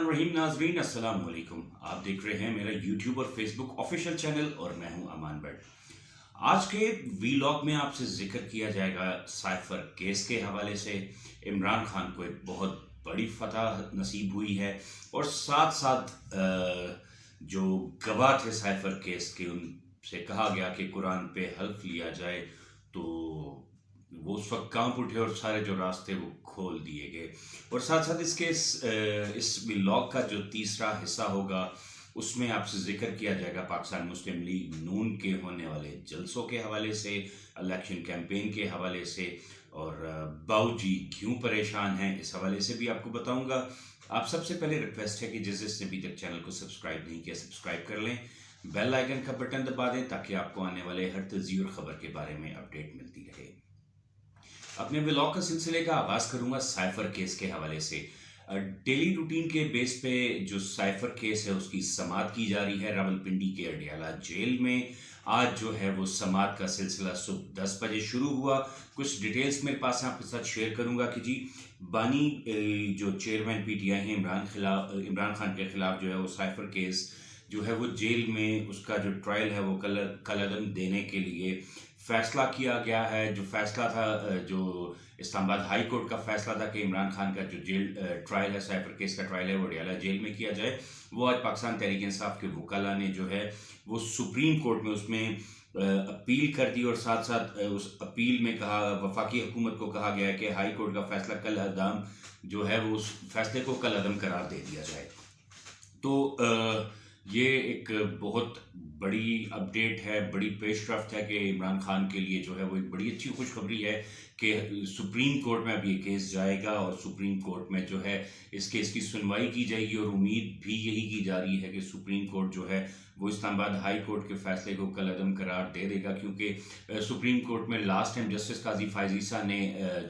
रहीम नाजरीन, अस्सलाम वालेकुम। आप देख रहे हैं मेरा यूट्यूब और फेसबुक ऑफिशियल चैनल और मैं हूं अमान भट्ट। आज के वीलॉग में आपसे जिक्र किया जाएगा साइफर केस के हवाले से। इमरान खान को एक बहुत बड़ी फतह नसीब हुई है और साथ साथ जो गवाह थे साइफर केस के उनसे कहा गया कि कुरान पे हल्फ लिया जाए, तो वो उस वक्त कांप उठे और सारे जो रास्ते वो खोल दिए गए। और साथ साथ इसके इस व्लॉग का जो तीसरा हिस्सा होगा उसमें आपसे जिक्र किया जाएगा पाकिस्तान मुस्लिम लीग नून के होने वाले जलसों के हवाले से, इलेक्शन कैंपेन के हवाले से, और बाऊ जी क्यों परेशान हैं इस हवाले से भी आपको बताऊंगा। आप सबसे पहले रिक्वेस्ट है कि जिसने अभी तक चैनल को सब्सक्राइब नहीं किया सब्सक्राइब कर लें, बेल आइकन का बटन दबा दें ताकि आपको आने वाले हर तजी और खबर के बारे में अपडेट मिलती रहे। अपने व्लॉग का सिलसिले का आगाज करूंगा साइफर केस के हवाले से। डेली रूटीन के बेस पे जो साइफर केस है उसकी समाअत की जा रही है रावलपिंडी के अडियाला जेल में। आज जो है वो समाअत का सिलसिला सुबह 10 बजे शुरू हुआ। कुछ डिटेल्स मेरे पास आपके साथ शेयर करूंगा कि जी बानी जो चेयरमैन पीटीआई है इमरान खान के खिलाफ जो है वो साइफर केस जो है वो जेल में उसका जो ट्रायल है वो कलअदम देने के लिए फैसला किया गया है। जो फैसला था, जो इस्लामाबाद हाई कोर्ट का फैसला था कि इमरान खान का जो जेल ट्रायल है, साइफर केस का ट्रायल है, वो अडियाला जेल में किया जाए, वो आज पाकिस्तान तहरीक इंसाफ के वकाला ने जो है वो सुप्रीम कोर्ट में उसमें अपील कर दी। और साथ साथ उस अपील में कहा, वफाकी हुकूमत को कहा गया है कि हाई कोर्ट का फैसला कल अदम जो है वो उस फैसले को कल अदम करार दे दिया जाए। तो ये एक बहुत बड़ी अपडेट है, बड़ी पेशरफ्त है कि इमरान खान के लिए जो है वो एक बड़ी अच्छी खुशखबरी है कि सुप्रीम कोर्ट में अब ये केस जाएगा और सुप्रीम कोर्ट में जो है इस केस की सुनवाई की जाएगी। और उम्मीद भी यही की जा रही है कि सुप्रीम कोर्ट जो है वो इस्लामाबाद हाई कोर्ट के फैसले को कलअदम करार दे देगा, क्योंकि सुप्रीम कोर्ट में लास्ट टाइम जस्टिस काजी फायजीसा ने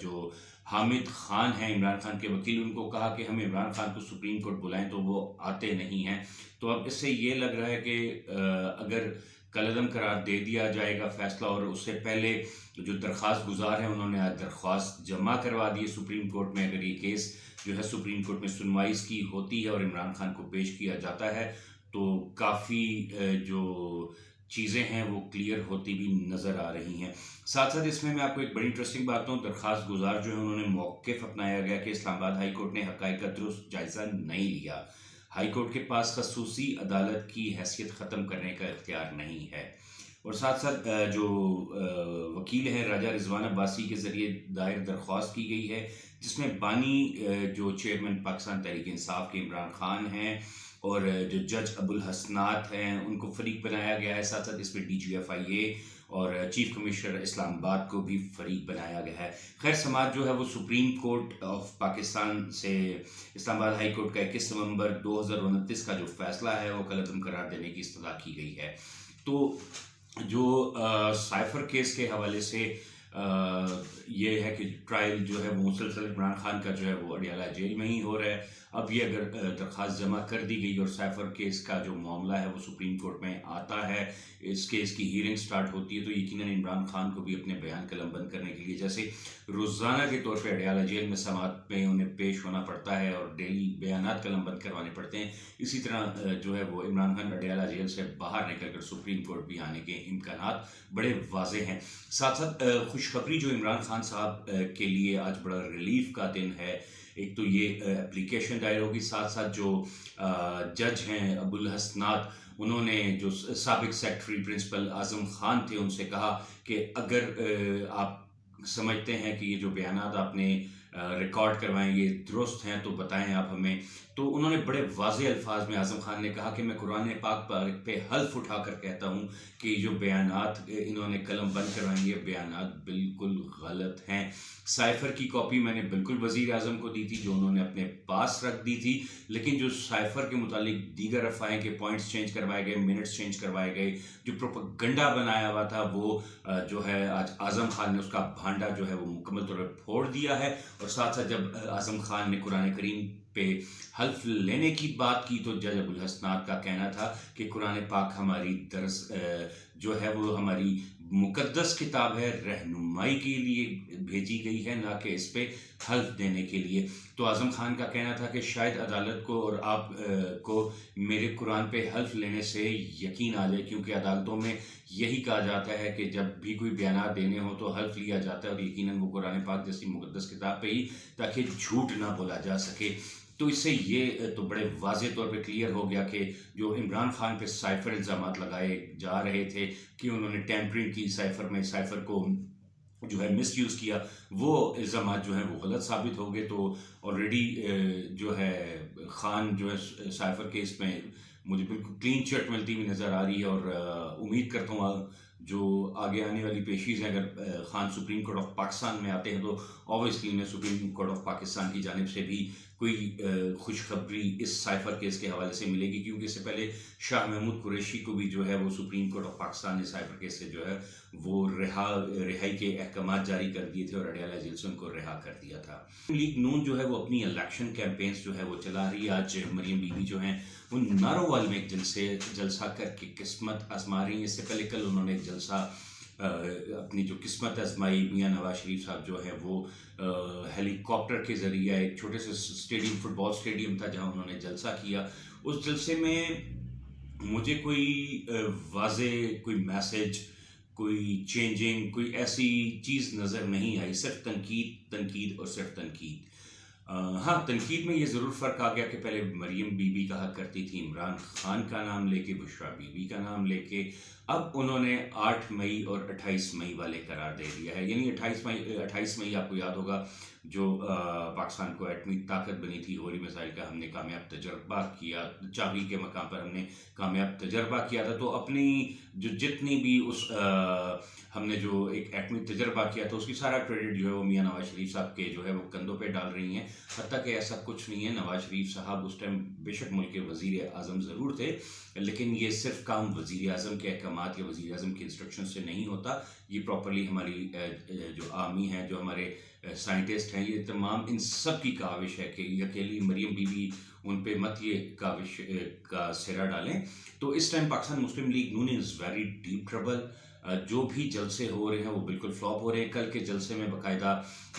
जो हामिद खान हैं इमरान खान के वकील, उनको कहा कि हम इमरान खान को सुप्रीम कोर्ट बुलाएं, तो वो आते नहीं हैं। तो अब इससे ये लग रहा है कि अगर कलअदम करार दे दिया जाएगा फैसला, और उससे पहले जो दरख्वास्त गुजार हैं उन्होंने आज दरख्वास्त जमा करवा दी है सुप्रीम कोर्ट में। अगर ये केस जो है सुप्रीम कोर्ट में सुनवाई इसकी होती है और इमरान खान को पेश किया जाता है तो काफ़ी जो चीज़ें हैं वो क्लियर होती भी नज़र आ रही हैं। साथ साथ इसमें मैं आपको एक बड़ी इंटरेस्टिंग बात कहूँ, दरख्वास्त गुजार जो है उन्होंने मौक़िफ़ अपनाया गया कि इस्लामाबाद हाई कोर्ट ने हक़ाइक़ का दुरुस्त जायज़ा नहीं लिया। हाई कोर्ट के पास खसूसी अदालत की हैसियत ख़त्म करने का इख्तियार नहीं है। और साथ साथ जो वकील है राजा रिजवान अब्बासी के ज़रिए दायर दरख्वास्त की गई है, जिसमें बानी जो चेयरमैन पाकिस्तान तहरीक इंसाफ के इमरान खान हैं और जो जज अबुल हसनात हैं उनको फरीक बनाया गया है। साथ साथ इसमें DGFIA और चीफ कमिश्नर इस्लामाबाद को भी फरीक बनाया गया है। खैर समाज जो है वो सुप्रीम कोर्ट ऑफ पाकिस्तान से इस्लामाबाद हाई कोर्ट का 21 नवंबर 2029 का जो फैसला है वो कलअदम करार देने की इस्तदा की गई है। तो जो साइफर केस के हवाले से ये है कि ट्रायल जो है वो मुसलसल इमरान खान का जो है वो अडियाला जेल में ही हो रहा है। अब ये अगर दरख्वास्त जमा कर दी गई और साइफर केस का जो मामला है वो सुप्रीम कोर्ट में आता है, इस केस की हीयरिंग स्टार्ट होती है, तो यकीनन इमरान खान को भी अपने बयान कलमबंद करने के लिए, जैसे रोज़ाना के तौर पे अडियाला जेल में समाअत में उन्हें पेश होना पड़ता है और डेली बयानात कलमबंद करवाने पड़ते हैं, इसी तरह जो है वो इमरान खान अडियाला जेल से बाहर निकल कर सुप्रीम कोर्ट भी आने के इम्कानात बड़े वाजे हैं। साथ साथ खुशखबरी जो इमरान खान साहब के लिए आज बड़ा रिलीफ का दिन है, एक तो ये एप्लीकेशन दायर होगी, साथ साथ जो जज हैं अबुल हसनात, उन्होंने जो साबिक सेक्रेटरी प्रिंसिपल आज़म खान थे उनसे कहा कि अगर आप समझते हैं कि ये जो बयानात आपने रिकॉर्ड करवाएं ये दुरुस्त हैं तो बताएं आप हमें। तो उन्होंने बड़े वाज़े अल्फाज में, आज़म खान ने कहा कि मैं कुरान पाक पे हल्फ उठा कर कहता हूँ कि जो बयानात इन्होंने कलम बंद करवाएंगे ये बयानात बिल्कुल गलत हैं। साइफर की कॉपी मैंने बिल्कुल वज़ीर आज़म को दी थी जो उन्होंने अपने पास रख दी थी, लेकिन जो साइफर के मुतालिक दीगर अफवाहें के पॉइंट्स चेंज करवाए गए, मिनट्स चेंज करवाए गए, जो प्रोपेगेंडा बनाया हुआ था वो जो है आज आज़म खान ने उसका भांडा जो है वो मुकम्मल तौर पर फोड़ दिया है। और साथ साथ जब आज़म खान ने कुरान करीम पे हल्फ लेने की बात की तो जज अबुल हसनात का कहना था कि कुरान पाक हमारी जो है वो हमारी मुकद्दस किताब है, रहनुमाई के लिए भेजी गई है, ना कि इस पे हल्फ देने के लिए। तो आज़म खान का कहना था कि शायद अदालत को और आप को मेरे कुरान पे हल्फ लेने से यकीन आ जाए, क्योंकि अदालतों में यही कहा जाता है कि जब भी कोई बयानात देने हो तो हल्फ लिया जाता है, और यकीनन वो कुरान पाक जैसी मुकद्दस किताब पे ही, ताकि झूठ ना बोला जा सके। तो इससे ये तो बड़े वाज़े तौर पे क्लियर हो गया कि जो इमरान खान पे साइफर इल्ज़ामात लगाए जा रहे थे कि उन्होंने टैंपरिंग की साइफर में, साइफर को जो है मिसयूज़ किया, वो इल्ज़ामात जो हैं वो गलत साबित हो गए। तो ऑलरेडी जो है खान जो है साइफर केस में मुझे बिल्कुल क्लीन चिट मिलती हुई नज़र आ रही है, और उम्मीद करता हूँ जो आगे आने वाली पेशीज़ हैं, अगर Khan supreme court of Pakistan में आते हैं तो ऑब्वियसली उन्हें सुप्रीम कोर्ट ऑफ पाकिस्तान की जानिब से भी कोई खुशखबरी इस साइफर केस के हवाले से मिलेगी, क्योंकि इससे पहले शाह महमूद कुरैशी को भी जो है वो सुप्रीम कोर्ट ऑफ पाकिस्तान ने साइफर केस से जो है वो रिहाई के अहकाम जारी कर दिए थे और अडयाला जेल से उनको रिहा कर दिया था। लीग नून जो है वो अपनी इलेक्शन कैंपेन्स जो है वो चला रही है। आज मरियम बीबी जो हैं वो नारोवाल में एक जलसा करके किस्मत आजमा रही हैं। इससे पहले कल उन्होंने एक जलसा अपनी जो किस्मत आजमाई, मियाँ नवाज शरीफ साहब जो है वो हेलीकॉप्टर के ज़रिए एक छोटे से स्टेडियम, फुटबॉल स्टेडियम था जहां उन्होंने जलसा किया। उस जलसे में मुझे कोई वाज़े कोई मैसेज, कोई चेंजिंग, कोई ऐसी चीज़ नज़र नहीं आई, सिर्फ तनकीद और सिर्फ तनकीद। हाँ, तनकीद में ये ज़रूर फ़र्क आ गया कि पहले मरियम बीबी कहा करती थी इमरान खान का नाम लेके, बुशरा बीबी का नाम लेके, अब उन्होंने 8 मई और 28 मई वाले करार दे दिया है। यानी 28 मई आपको याद होगा जो पाकिस्तान को एटमी ताकत बनी थी, होरी मिसाइल का हमने कामयाब तजर्बा किया, चाबी के मकाम पर हमने कामयाब तजर्बा किया था। तो अपनी जो जितनी भी उस हमने जो एक एटमी तजर्बा किया था उसकी सारा क्रेडिट जो है वो मियाँ नवाज शरीफ साहब के जो है वो कंधों पे डाल रही हैं। हत्ता कि ऐसा कुछ नहीं है, नवाज शरीफ साहब उस टाइम बेशक मुल्क के वज़ीर आज़म ज़रूर थे, लेकिन ये सिर्फ काम वज़ीर आज़म के अहकामात या वज़ीर आज़म की इंस्ट्रक्शन से नहीं होता। ये प्रॉपरली हमारी जो आर्मी है, जो हमारे साइंटिस्ट हैं, ये तमाम इन सब की काविश है कि ये अकेली मरियम बीबी उन पे मत ये काविश का सिरा डालें। तो इस time Pakistan Muslim league Noon is very deep trouble. जो भी जलसे हो रहे हैं वो बिल्कुल फ्लॉप हो रहे हैं। कल के जलसे में बाकायदा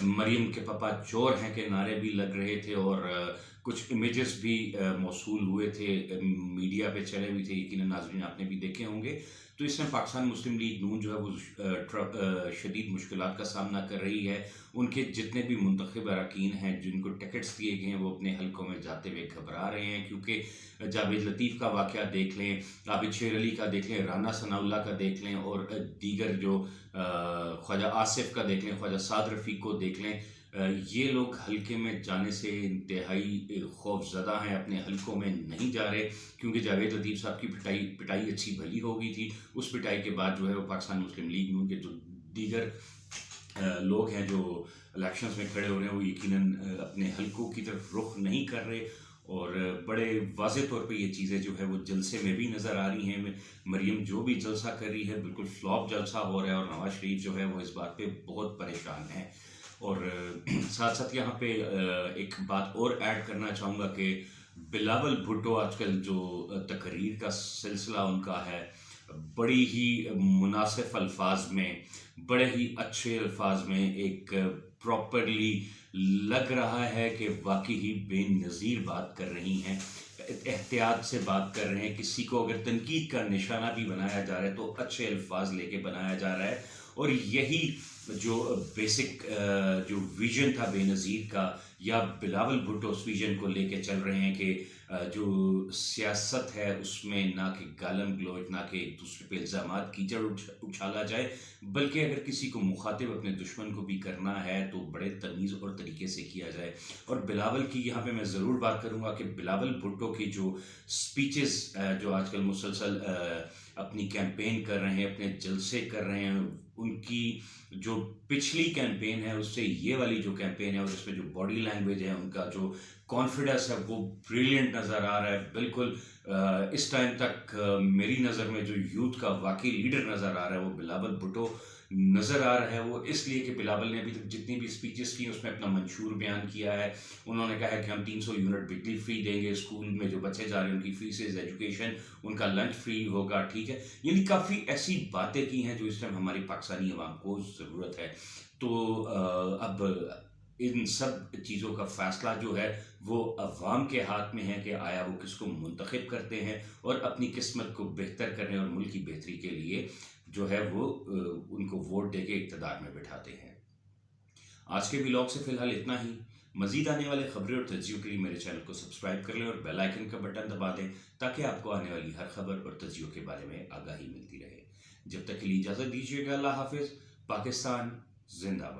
मरियम के पापा चोर हैं के नारे भी लग रहे थे, और कुछ इमेजेस भी मौसूल हुए थे, मीडिया पे चले हुए थे, यकीनन नाज़रीन आपने भी देखे होंगे। तो इसमें पाकिस्तान मुस्लिम लीग नून जो है वो शदीद मुश्किलात का सामना कर रही है। उनके जितने भी मुंतखब अरकान हैं जिनको टिकट्स दिए गए हैं वो अपने हलकों में जाते हुए घबरा रहे हैं, क्योंकि जावेद लतीफ़ का वाक़या देख लें, आबिद शेर अली का देख लें, राना सनाउल्लाह का देख लें, और दीगर जो ख्वाजा आसिफ का देख लें, ख्वाजा साद रफ़ीक को देख लें, ये लोग हल्के में जाने से इंतहाई खौफज़दा हैं, अपने हलकों में नहीं जा रहे, क्योंकि जावेद लतीफ़ साहब की पिटाई अच्छी भली हो गई थी। उस पिटाई के बाद जो है वो पाकिस्तान मुस्लिम लीग नून के जो दीगर लोग हैं जो इलेक्शंस में खड़े हो रहे हैं वो यकीनन अपने हलकों की तरफ रुख नहीं कर रहे, और बड़े वाज़े तौर पे ये चीज़ें जो है वो जलसे में भी नज़र आ रही हैं। मरियम जो भी जलसा कर रही है बिल्कुल फ्लॉप जलसा हो रहा है, और नवाज शरीफ जो है वो इस बात पे बहुत परेशान है। और साथ साथ यहाँ पे एक बात और ऐड करना चाहूँगा कि बिलावल भुट्टो आजकल जो तकरीर का सिलसिला उनका है, बड़ी ही मुनासिब अल्फाज में, बड़े ही अच्छे अल्फाज में, एक प्रॉपरली लग रहा है कि वाकई ही बेनज़ीर बात कर रही हैं, एहतियात से बात कर रहे हैं। किसी को अगर तनकीद का निशाना भी बनाया जा रहा है तो अच्छे अल्फाज लेके बनाया जा रहा है, और यही जो बेसिक जो विजन था बेनज़ीर का, या बिलावल भुट्टो उस विजन को लेके चल रहे हैं कि जो सियासत है उसमें ना कि गालम गलोच, ना कि एक दूसरे पे इल्ज़ामात कीचड़ उछाला जाए, बल्कि अगर किसी को मुखातिब अपने दुश्मन को भी करना है तो बड़े तमीज़ और तरीके से किया जाए। और बिलावल की यहाँ पे मैं ज़रूर बात करूँगा कि बिलावल भुट्टो की जो स्पीचेस जो आजकल मुसलसल अपनी कैंपेन कर रहे हैं, अपने जलसे कर रहे हैं, उनकी जो पिछली कैंपेन है उससे ये वाली जो कैंपेन है, और इसमें जो बॉडी लैंग्वेज है, उनका जो कॉन्फिडेंस है वो ब्रिलियंट नज़र आ रहा है। बिल्कुल इस टाइम तक मेरी नज़र में जो यूथ का वाकई लीडर नज़र आ रहा है वो बिलावल भुट्टो نظر آ رہا ہے وہ اس لیے کہ بلاول نے ابھی تک جتنی بھی اسپیچز کی اس میں اپنا منشور بیان کیا ہے. انہوں نے کہا ہے کہ ہم 300 یونٹ بجلی فری دیں گے, اسکول میں جو بچے جا رہے ہیں ان کی فیسز, ایجوکیشن, ان کا لنچ فری ہوگا, ٹھیک ہے. یعنی کافی ایسی باتیں کی ہیں جو اس ٹائم ہماری پاکستانی عوام کو ضرورت ہے. تو اب ان سب چیزوں کا فیصلہ جو ہے وہ عوام کے ہاتھ میں ہے کہ آیا وہ کس کو منتخب کرتے ہیں اور اپنی قسمت کو بہتر کرنے اور ملک کی بہتری کے لیے جو ہے وہ ان کو ووٹ دے کے اقتدار میں بٹھاتے ہیں. آج کے ولاگ سے فی الحال اتنا ہی. مزید آنے والے خبریں اور تجزیوں کے لیے میرے چینل کو سبسکرائب کر لیں اور بیل آئکن کا بٹن دبا دیں تاکہ آپ کو آنے والی ہر خبر اور تجزیوں کے بارے میں آگاہی ملتی رہے. جب تک کے لیے اجازت دیجیے گا. اللہ حافظ. پاکستان زندہ باد.